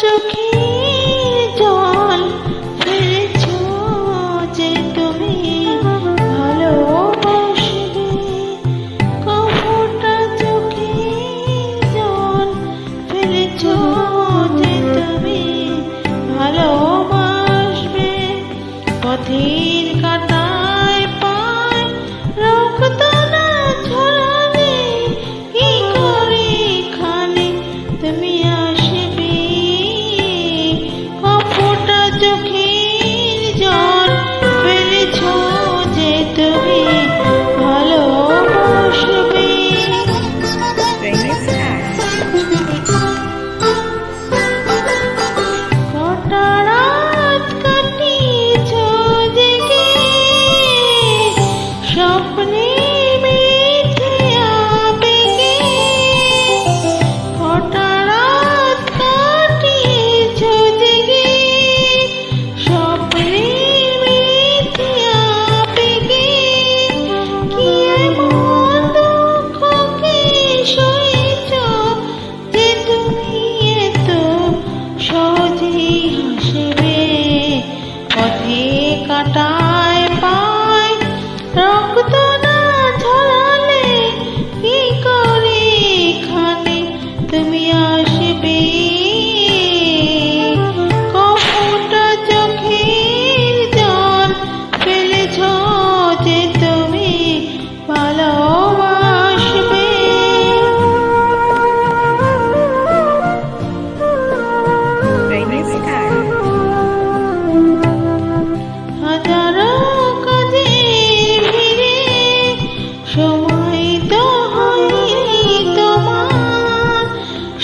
চোখের জল ফেলেছ যে তুমি ভালোবাসবে, কফোটা চোখের জল ফেলেছ যে তুমি ভালোবাসবে। পথের কাঁটায় পায় রক্ত না ঝরালে কি করে এখানে তুমি আসবে, কফোটা চোখের জল ফেলেছ যে তুমি ভালোবাসবে। কটা রাত কাটিয়েছ জেগে স্বপ্নে মিথ্যে আবেগে, কটা রাত কাটিয়েছ জেগে স্বপ্নে মিথ্যে আবেগে। কি এমন দুঃখকে সয়েছ যে তুমি এত সহজেই হাসবে, পথে কাঁটায় পায় রক্ত না ঝরালে কি করে এখানে তুমি আসবে, কফোটা চোখের জল ফেলেছ যে তুমি ভালোবাসবে। হাজারো কাজের ভিড়ে সময় তো হয়নি তোমার,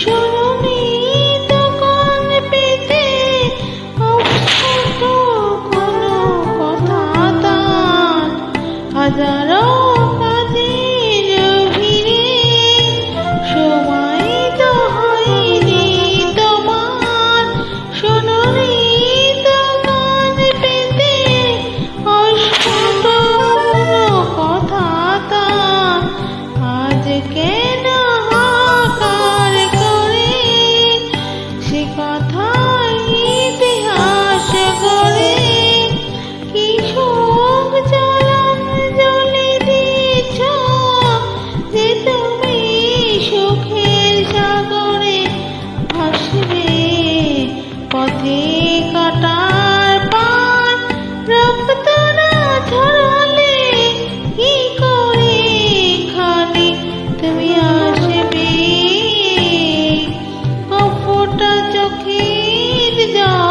শুনুনি তো কান পেতে অস্ফুট কোনো কথা তার। হাজারো কাজের ভিড়ে সময় তো হয়নি তোমার, শুনুনি তো কান পেতে অস্ফুট কোনো কথা তার। আজ কেন হাহাকার করে সে কথা ইতিহাস গড়ে, কি শোক জলে দিয়েছ যে তুমি সুখের সাগরে ভাসবে, পথে কাটার পায় রক্ত না ঝরালে কি করে এখানে তুমি আসবে, কফোটা চোখের জল